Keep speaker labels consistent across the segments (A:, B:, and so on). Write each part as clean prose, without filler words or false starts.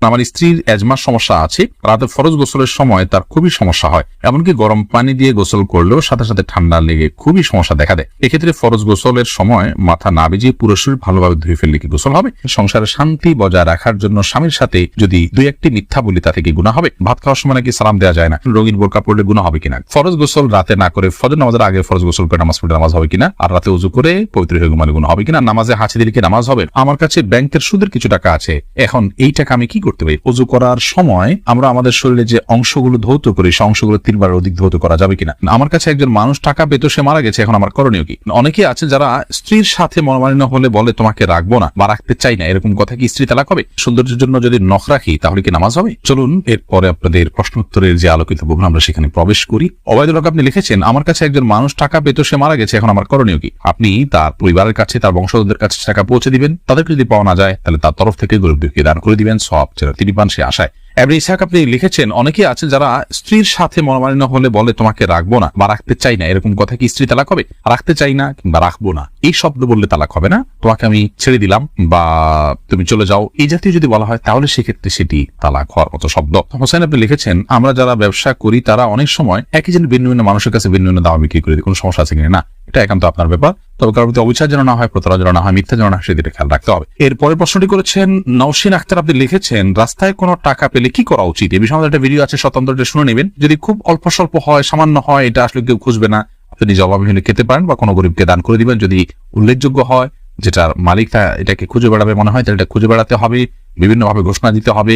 A: আমার স্ত্রীর এজমার সমস্যা আছে, রাতে ফরজ গোসলের সময় তার খুবই সমস্যা হয়, এমনকি গরম পানি দিয়ে গোসল করলেও সাথে সাথে ঠান্ডা লেগে খুবই সমস্যা দেখা দেয়। এক্ষেত্রে ফরজ গোসলের সময় মাথা না ভিজিয়ে পুরো শরীর ভালোভাবে ধুয়ে ফেললে কি গোসল হবে? সংসারে শান্তি বজায় রাখার জন্য স্বামীর সাথে যদি দুই একটি মিথ্যা বলি তাতে কি গুনাহ হবে? ভাত খাওয়ার সময় নাকি সালাম দেওয়া যায় না, রঙিন বোরকা পড়লে গুনাহ হবে কিনা? ফরজ গোসল রাতে না করে ফজর নামাজের আগে ফরজ গোসল করে নামাজ পড়লে নামাজ হবে কিনা? আর রাতে উযু করে পবিত্র হয়ে ঘুমালে গুনাহ হবে কিনা? নামাজে হাঁচি দিলে কি নামাজ হবে? আমার কাছে ব্যাংকের সুদের কিছু টাকা আছে, এখন এই টাকা আমি কি করতে পারি? উযু করার সময় আমরা আমাদের শরীরে যে অংশগুলো ধৌত করি সেই অংশগুলো 3 বার অধিক ধৌত করা যাবে কিনা? আমার কাছে একজন মানুষ টাকা পেত, সে মারা গেছে, এখন আমার করণীয় কি? অনেকে আছে যারা স্ত্রীর সাথে মনোমালিন্য হলে বলে তোমাকে রাখবো না বা রাখতে চাই না, এরকম কথা কি স্ত্রী তালাক হবে? সৌন্দর্যের জন্য যদি নখ রাখি তাহলে কি নামাজ হবে? চলুন এরপরে আপনাদের প্রশ্ন উত্তরের যে আলোকিত বহুল আমরা সেখানে প্রবেশ করি। ওবায়দুল হক আপনি লিখেছেন, আমার কাছে একজন মানুষ টাকা পেত, সে মারা গেছে, এখন আমার করণীয় কি? আপনি তার পরিবারের কাছে, তার বংশধরদের কাছে টাকা পৌঁছে দিবেন, তাদেরকে যদি পাওয়া না যায় তাহলে তার তরফ থেকে গরিবদেরকে দান করে দিবেন, সওয়াব যেন তিনি পান সে আশায়। এবারে ইসহাক আপনি লিখেছেন, অনেকে আছে যারা স্ত্রীর সাথে মনোমালিন্য হলে বলে তোমাকে রাখবো না বা রাখতে চাই না, এরকম কথা কি স্ত্রী তালাক হবে? রাখতে চাই না কিংবা রাখবো না এই শব্দ বললে তালাক হবে না। তোমাকে আমি ছেড়ে দিলাম বা তুমি চলে যাও, এই জাতীয় যদি বলা হয় তাহলে সেক্ষেত্রে সেটি তালাক হওয়ার মতো শব্দ। হোসেন আপনি লিখেছেন, আমরা যারা ব্যবসা করি তারা অনেক সময় একই জিনিস ভিন্ন ভিন্ন মানুষের কাছে ভিন্ন ভিন্ন দামে বিক্রি করে দিই, কোনো সমস্যা আছে কিনা? না, এটা একান্ত আপনার ব্যাপার। তবে কারোর প্রতি অবিচার যেন না হয়, প্রতারণা যেন না হয়, মিথ্যা যেন না হয়, সেদিকে খেয়াল রাখতে হবে। এরপরের প্রশ্নটি করেছেন নওশিন আক্তার আপনি লিখেছেন, রাস্তায় কোনো টাকা পেলে কি করা উচিত? এই বিষয়ে আমাদের একটা ভিডিও আছে, স্বতন্ত্র শুনে নেবেন। যদি খুব অল্প স্বল্প হয়, সামান্য হয়, এটা আসলে কেউ খুঁজবে না, আপনি নিজে অভাবী হলে খেতে পারেন বা কোনো গরিবকে দান করে দিবেন। যদি উল্লেখযোগ্য হয়, যেটার মালিক এটাকে খুঁজে বেড়াবে মনে হয়, তাহলে এটা খুঁজে বেড়াতে হবে, বিভিন্নভাবে ঘোষণা দিতে হবে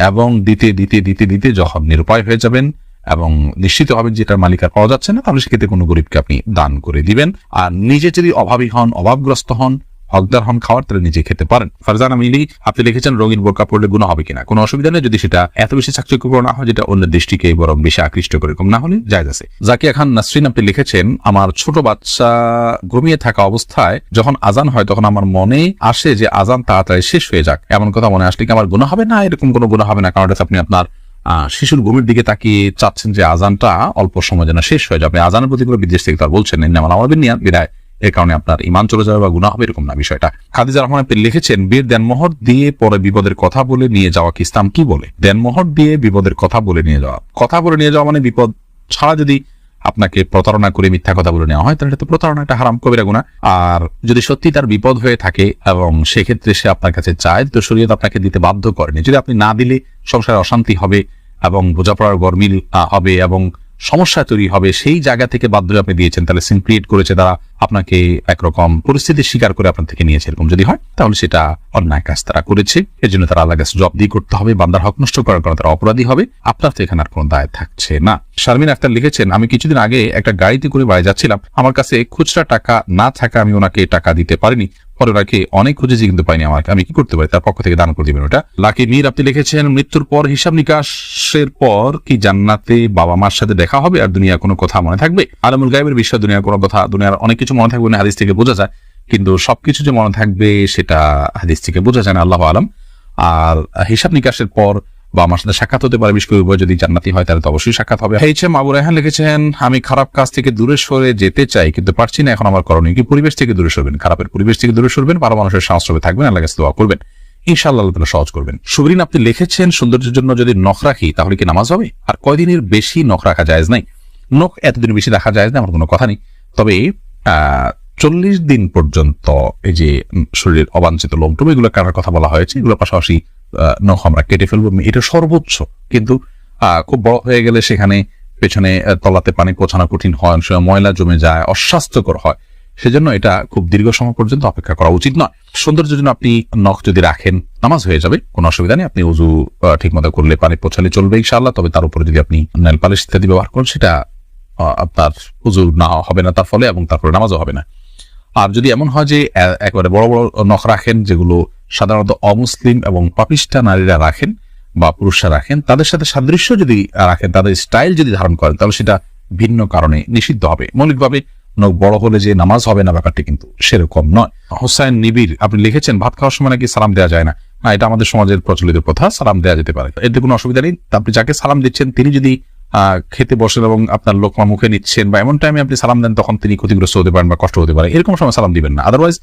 A: এবং দিতে দিতে দিতে দিতে যখন নিরুপায় হয়ে যাবেন এবং নিশ্চিত হবেন যে এটার মালিক আর পাওয়া যাচ্ছে না, তাহলে সেক্ষেত্রে কোনো গরিবকে আপনি দান করে দিবেন। আর নিজে যদি অভাবী হন, অভাবগ্রস্ত হন, হকদার হন খাওয়ার, তাহলে নিজে খেতে পারেন। ফারজানা মিলি আপনি লিখেছেন, রঙিন বোরকা পড়লে গুনাহ হবে কিনা? কোনো অসুবিধা নেই যদি সেটা এত বেশি চাকচিক্যকর না হয় যেটা অন্যের দৃষ্টিকে বরং বেশি আকৃষ্ট করে, কম না হলে জায়েজ আছে। জাকিয়া খান নাসরিন আপনি লিখেছেন, আমার ছোট বাচ্চা ঘুমিয়ে থাকা অবস্থায় যখন আজান হয় তখন আমার মনে আসে যে আজান তাড়াতাড়ি শেষ হয়ে যাক, এমন কথা মনে আসলে কি আমার গুনাহ হবে? না, এরকম কোনো গুনাহ হবে না, কারণ আপনি আপনার শিশুর ঘুমের দিকে তাকিয়ে চাচ্ছেন যে আজানটা অল্প সময় যেন শেষ হয়ে যাবে। আজানের প্রতি কোনো বিদেশ থেকে তার বলছেন আমাদের নিয়ে বিদায়, এর কারণে আপনার ইমান চলে যাবে বা গুনাহ হবে, এরকম না বিষয়টা। খাদিজা রহমান আপনি লিখেছেন, বিয়ের দেনমোহর দিয়ে পরে বিপদের কথা বলে নিয়ে যাওয়া কি ইসলাম কি বলে? দেনমোহর দিয়ে বিপদের কথা বলে নিয়ে যাওয়া মানে বিপদ ছাড়া যদি আপনাকে প্রতারণা করে মিথ্যা কথা বলে নেওয়া হয় তাহলে এটা তো প্রতারণা, একটা হারাম কবিরা গুনাহ। আর যদি সত্যি তার বিপদ হয়ে থাকে এবং সেক্ষেত্রে সে আপনার কাছে চায়, তো শরীয়ত আপনাকে দিতে বাধ্য করেনি। যদি আপনি না দিলে সংসারে অশান্তি হবে এবং বোঝাপড়ার গরমিল হবে এবং সমস্যা তৈরি হবে, সেই জায়গা থেকে বাধ্য আপনি দিয়েছেন, তাহলে সিন ক্রিয়েট করেছে তারা, আপনাকে একরকম পরিস্থিতির শিকার করে আপনার থেকে নিয়েছে, এরকম যদি হয় তাহলে সেটা অন্যায় কাজ তারা করেছে। এর জন্য তারা আল্লাহর কাছে জবাবদিহি করতে হবে, বান্দার হক নষ্ট করার কারণে তারা অপরাধী হবে, আপনার তো এখানে আর কোনো দায় থাকছে না। শারমিন আক্তার লিখেছেন, আমি কিছুদিন আগে একটা গাড়িতে করে বাড়ি যাচ্ছিলাম, আমার কাছে খুচরা টাকা না থাকা আমি ওনাকে টাকা দিতে পারিনি, পরে ওনাকে অনেক খুঁজেছি কিন্তু পাইনি, আমি কি করতে পারি? তার পক্ষ থেকে দান করে দিবেন ওটা। লাকি মীর আপনি লিখেছেন, মৃত্যুর পর হিসাব নিকাশের পর কি জান্নাতে বাবা মার সাথে দেখা হবে আর দুনিয়া কোনো কথা মনে থাকবে? আলমুল গায়েবের বিষয় দুনিয়ার কোনো কথা, দুনিয়ার অনেক কিছু মনে থাকবে না, হাদিস থেকে বোঝা যায়, কিন্তু সবকিছু যে মনে থাকবে সেটা হাদিস থেকে বোঝা যায় না, আল্লাহু আলাম। আর হিসাব নিকাশের পর বা আমার সাথে সাক্ষাৎ হতে পারে, বিশেষ করে যদি জান্নাতি হয় তাহলে তো অবশ্যই সাক্ষাৎ হবে। এইচএম আবু রায়হান লিখেছেন, আমি খারাপ কাজ থেকে দূরে সরে যেতে চাই কিন্তু পারছি না, এখন আমার করণীয় কি? পরিবেশ থেকে দূরে সরবেন, খারাপের পরিবেশ থেকে দূরে সরবেন, ভালো মানুষের সংস্রবে থাকবেন, আল্লাহর কাছে দোয়া করবেন, ইনশাআল্লাহ আল্লাহ তাআলা সহজ করবেন। সুবরিন আপনি লিখেছেন, সৌন্দর্যের জন্য যদি নখ রাখি তাহলে কি নামাজ হবে? আর কয়দিনের বেশি নখ রাখা জায়েজ নাই? নখ এতদিন বেশি রাখা জায়েজ না, আমার কোনো কথা নেই, তবে 40 দিন পর্যন্ত এই যে শরীরের অবাঞ্ছিত লোমটুম এগুলো কাটার কথা বলা হয়েছে, এগুলোর পাশাপাশি নখ আমরা কেটে ফেলবো, এটা সর্বোচ্চ। কিন্তু খুব বড় হয়ে গেলে সেখানে পেছনে তলাতে পানি পৌঁছানো কঠিন হয়, ময়লা জমে যায়, অস্বাস্থ্যকর হয়, সেজন্য এটা খুব দীর্ঘ সময় পর্যন্ত অপেক্ষা করা উচিত নয়। সৌন্দর্যের জন্য আপনি নখ যদি রাখেন নামাজ হয়ে যাবে, কোনো অসুবিধা নেই, আপনি উযু ঠিক মতো করলে পানি পৌঁছালে চলবে ইনশাআল্লাহ। তবে তার উপরে যদি আপনি নেল পালিশ ইত্যাদি ব্যবহার করেন সেটা আপনার উযু না হবে না তার ফলে, এবং তারপরে নামাজও হবে না। আর যদি এমন হয় যে একেবারে বড় বড় নখ রাখেন যেগুলো সাধারণত অমুসলিম এবং পাপিষ্ঠা নারীরা রাখেন বা পুরুষরা রাখেন, তাদের সাথে সাদৃশ্য যদি রাখেন, তাদের স্টাইল যদি ধারণ করেন, তাহলে সেটা ভিন্ন কারণে নিষিদ্ধ হবে। মৌলিকভাবে নখ বড় হলে যে নামাজ হবে না ব্যাপারটি কিন্তু সেরকম নয়। হোসাইন নিবির আপনি লিখেছেন, ভাত খাওয়ার সময় নাকি সালাম দেওয়া যায় না? না, এটা আমাদের সমাজের প্রচলিত প্রথা, সালাম দেওয়া যেতে পারে, এতে কোনো অসুবিধা নেই। আপনি যাকে সালাম দিচ্ছেন তিনি যদি খেতে বসেন এবং আপনার লোকমা মুখে নিচ্ছেন বা এমন টাইমে আপনি সালাম দেন, তখন তিনি ক্ষতিগ্রস্ত হতে পারেন বা কষ্ট হতে পারে, এরকম সময় সালাম দিবেন না। আদারওয়াইজ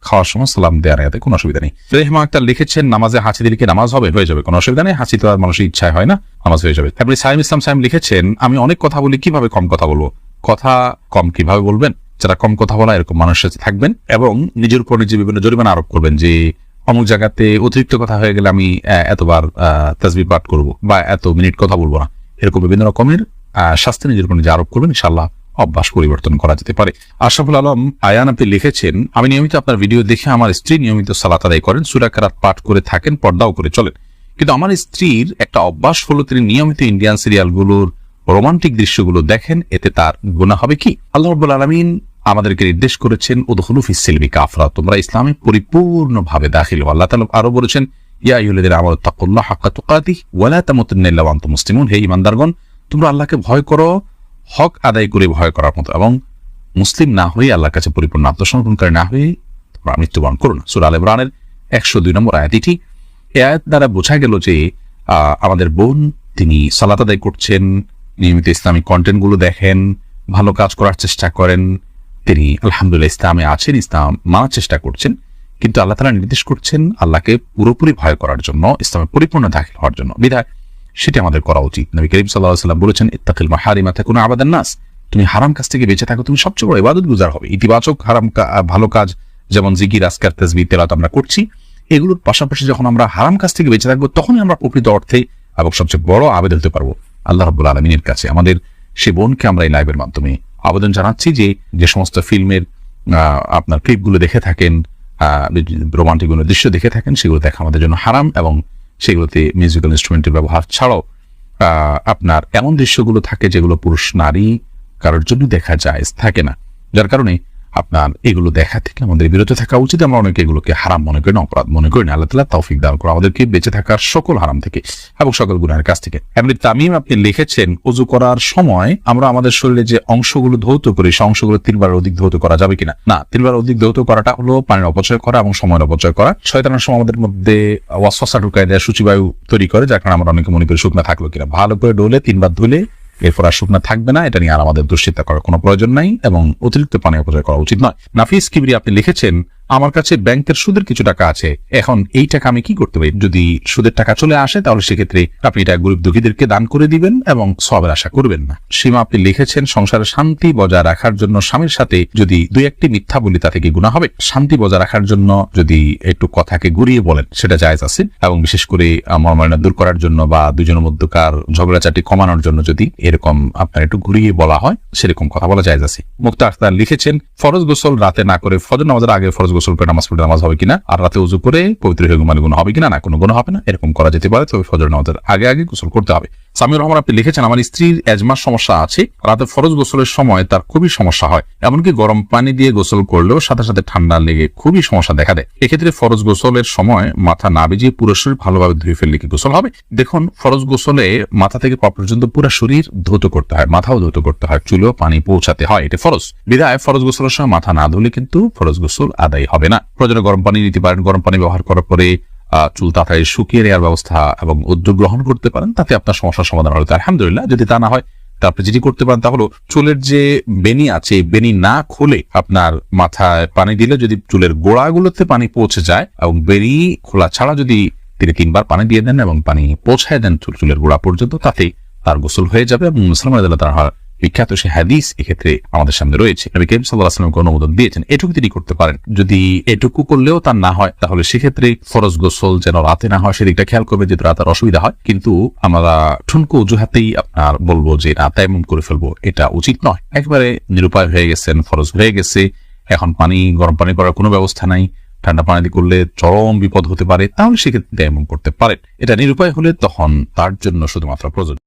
A: খাওয়ার সময় সালাম দেওয়ার আয়াতে কোনো অসুবিধা নেই। রেহমা আক্তার লিখেছেন, নামাজে হাঁচি দিলে কি নামাজ হবে? হয়ে যাবে, কোনো অসুবিধা নেই। হাঁচি তো আর মানুষের ইচ্ছায় হয় না, নামাজ হয়ে যাবে। তারপরে সাইম ইসলাম সাইম লিখেছেন, আমি অনেক কথা বলি, কিভাবে কম কথা বলবো? কথা কম কিভাবে বলবেন? যারা কম কথা বলা এরকম মানুষের সাথে থাকবেন এবং নিজের উপর নিজে বিভিন্ন জরিমানা আরোপ করবেন যে অমুক জায়গাতে অতিরিক্ত কথা হয়ে গেলে আমি এতবার তাসবিহ পাঠ করবো বা এত মিনিট কথা বলবো না, এরকম বিভিন্ন রকমের শাস্তি নিজের উপর নিজে আরোপ করবেন। ইনশাআল্লাহ অভ্যাস পরিবর্তন করা যেতে পারে। আশরাফুল আলম আয়ান আপনি লিখেছেন, আমি নিয়মিত আপনার ভিডিও দেখে আমার স্ত্রী নিয়মিত সালাত আদায় করেন, সূরা কিরাত পাঠ করে থাকেন, পর্দাও করে চলেন, কিন্তু আমার স্ত্রীর একটা অভ্যাস হলো তিনি নিয়মিত ইন্ডিয়ান সিরিয়ালগুলোর রোমান্টিক দৃশ্যগুলো দেখেন, এতে তার গুনাহ হবে কি? আল্লাহ রাব্বুল আলামিন আমাদেরকে নির্দেশ করেছেন, উদখুলু ফিস সিলমি কাফরা, তোমরা ইসলামে পরিপূর্ণভাবে দাখিল হও। আল্লাহ তাআলা আরো বলেছেন, ইয়া আইয়ুহাল্লাযীনা আমানু তাকুল্লাহা হাক্কা তুকাতিহি ওয়া লা তামুতুন্না ইল্লা ওয়া আনতুম মুসলিমুন, হে ঈমানদারগণ তোমরা আল্লাহকে ভয় করো হক আদায় করে ভয় করার মতো, এবং মুসলিম না হয়ে আল্লাহর কাছে পরিপূর্ণ আত্মসমর্পণকারী না হয়ে তোমরা মৃত্যুবরণ করো না। সূরা আল ইমরানের 102 নম্বর আয়াত। এটি এই আয়াত দ্বারা বোঝা গেল যে আমাদের বোন তিনি সালাত আদায় করছেন, নিয়মিত ইসলামিক কন্টেন্টগুলো দেখেন, ভালো কাজ করার চেষ্টা করেন, তিনি আলহামদুলিল্লাহ ইসলামে আছেন, ইসলাম মানার চেষ্টা করছেন, কিন্তু আল্লাহ তাআলা নির্দেশ করছেন আল্লাহকে পুরোপুরি ভয় করার জন্য, ইসলামে পরিপূর্ণ দাখিল হওয়ার জন্য। বিধায় সেটা আমাদের করা উচিত। নবী করিম সাল্লাল্লাহু আলাইহি ওয়াসাল্লাম বলেছেন, ইত্তাকিল মাহারিমা তাকুনু আবাদান নাস, তুমি হারাম কাজ থেকে বেঁচে থাকো, তুমি সবচেয়ে বড় ইবাদত গুজার হবে। ইতিবাচক ভালো কাজ যেমন জিকির, আজকার, তাসবিহ, তেলাওয়াত আমরা করছি, এগুলোর পাশাপাশি যখন আমরা হারাম কাজ থেকে বেঁচে থাকবো তখনই আমরা প্রকৃত অর্থে এবং সবচেয়ে বড় আবেদন হতে পারবো আল্লাহ রাব্বুল আলামিনের কাছে। আমাদের সে বোনকে আমরা এই লাইভের মাধ্যমে আবেদন জানাচ্ছি যে সমস্ত ফিল্মের আপনার ক্লিপগুলো দেখে থাকেন, রোমান্টিক কোনো দৃশ্য দেখে থাকেন, সেগুলো দেখা আমাদের জন্য হারাম, এবং সেগুলোতে মিউজিক্যাল ইনস্ট্রুমেন্টের ব্যবহার ছাড়াও আপনার এমন দৃশ্যগুলো থাকে যেগুলো পুরুষ নারী কারোর জন্য দেখা যায় থাকে না, যার কারণে আপনার এগুলো দেখা থেকে আমাদের বিরত থাকা উচিত। আমরা অনেকে এগুলোকে হারাম মনে করি না, অপরাধ মনে করি না। আল্লাহ তাআলা তৌফিক দান করুন আমাদেরকে বেঁচে থাকার সকল হারাম থেকে এবং সকল গুনাহের কাছ থেকে। এমনি তামিম আপনি লিখেছেন, ওযু করার সময় আমরা আমাদের শরীরে যে অংশগুলো ধৌত করি সেই অংশগুলো 3 বার অধিক ধৌত করা যাবে কিনা? না, 3 বার অধিক ধৌত করাটা হলো পানির অপচয় করা এবং সময়ের অপচয় করা। শয়তানের সময় আমাদের মধ্যে ওয়াসওয়াসা ঢুকায় দেয়, সূচিবায়ু তৈরি করে, যার কারণে আমরা অনেকে মনে করি শুকনা থাকলো কিনা। ভালো করে ডলে 3 বার ধুলে এরপর আর শুকনা থাকবে না, এটা নিয়ে আর আমাদের দুশ্চিন্তা করার কোনো প্রয়োজন নাই এবং অতিরিক্ত পানি অপচয় করা উচিত নয়। নাফিস কিবরি আপনি লিখেছেন, আমার কাছে ব্যাংকের সুদের কিছু টাকা আছে, এখন এই টাকা আমি কি করতে পারি? যদি সুদের টাকা চলে আসে তাহলে সেক্ষেত্রে আপনি এটা গরিব দুঃখীদেরকে দান করে দিবেন এবং সওয়াবের আশা করবেন না। সীমা আপনি লিখেছেন, সংসারে শান্তি বজায় রাখার জন্য স্বামীর সাথে যদি 2-1টি মিথ্যা বলি তা থেকে গুনাহ হবে। শান্তি বজায় রাখার জন্য যদি একটু কথাকে ঘুরিয়ে বলেন সেটা জায়েজ আছে, এবং বিশেষ করে মর্মান্না দূর করার জন্য বা দুজনের মধ্যকার ঝগড়াঝাটি কমানোর জন্য যদি এরকম আপনার একটু ঘুরিয়ে বলা হয় সেরকম কথা বলা জায়েজ আছে। মুক্তা আখতার লিখেছেন, ফরজ গোসল রাতে না করে ফজর নামাজের আগে ফরজ গোসল করে নামাজ পড়লে নামাজ হবে কিনা, আর রাতে ওযু করে পবিত্র হয়ে ঘুমালে গুনাহ হবে কিনা? না, কোনো গুনাহ হবে না, এরকম করা যেতে পারে, তবে ফজর নামাজের আগে গোসল করতে হবে। সামিউর রহমান আপনি লিখেছেন, আমার স্ত্রীর এজমার সমস্যা আছে, রাতে ফরজ গোসলের সময় তার খুবই সমস্যা হয়, এমনকি গরম পানি দিয়ে গোসল করলেও সাথে সাথে ঠান্ডা লেগে খুবই সমস্যা দেখা দেয়। এক্ষেত্রে ফরজ গোসলের সময় মাথা না ভিজিয়ে পুরো শরীর ভালোভাবে ধুয়ে ফেললে কি গোসল হবে? দেখুন, ফরজ গোসলে মাথা থেকে পা পর্যন্ত পুরো শরীর ধৌত করতে হয়, মাথাও ধৌত করতে হয়, চুলেও পানি পৌঁছাতে হয়, এটা ফরজ। বিধায় ফরজ গোসলের সময় মাথা না ধুলে কিন্তু ফরজ গোসল আদায় হবে না। প্রয়োজনে গরম পানি নিতে পারেন, গরম পানি ব্যবহার করার পরে চুল তাড়াতাড়ি শুকিয়ে নেওয়ার ব্যবস্থা এবং উদ্যোগ গ্রহণ করতে পারেন, তাতে আপনার সমস্যার সমাধান হলো আলহামদুলিল্লাহ। যদি তা না হয় তারপরে যেটি করতে পারেন তা হলো চুলের যে বেনি আছে বেনি না খুলে আপনার মাথায় পানি দিলে যদি চুলের গোড়াগুলোতে পানি পৌঁছে যায় এবং বেনি খোলা ছাড়া যদি তিনি 3 বার পানি দিয়ে দেন এবং পানি পৌঁছায় দেন চুলের গোড়া পর্যন্ত, তাতে তার গোসল হয়ে যাবে। এবং মুসলমান তার বিখ্যাত সে হাদিস এক্ষেত্রে আমাদের সামনে রয়েছে, নবী করিম সাল্লাল্লাহু আলাইহি ওয়াসাল্লাম অনুমোদন দিয়েছেন, এটুকু তিনি করতে পারেন। যদি এটুকু করলেও তার না হয় তাহলে সেক্ষেত্রে ফরজ গোসল যেন রাতে না হয় সেদিকটা খেয়াল করবে, যেহেতু রাতের অসুবিধা হয়। কিন্তু আমরা ঠুনকো অজুহাতেই আপনার বলবো যে না তায়াম্মুম করে ফেলবো, এটা উচিত নয়। একবারে নিরুপায় হয়ে গেছেন, ফরজ হয়ে গেছে, এখন গরম পানি করার কোনো ব্যবস্থা নাই, ঠান্ডা পানি দিয়ে করলে চরম বিপদ হতে পারে, তাহলে সেক্ষেত্রে তায়াম্মুম করতে পারেন। এটা নিরুপায় হলে তখন তার জন্য শুধুমাত্র প্রযোজ্য।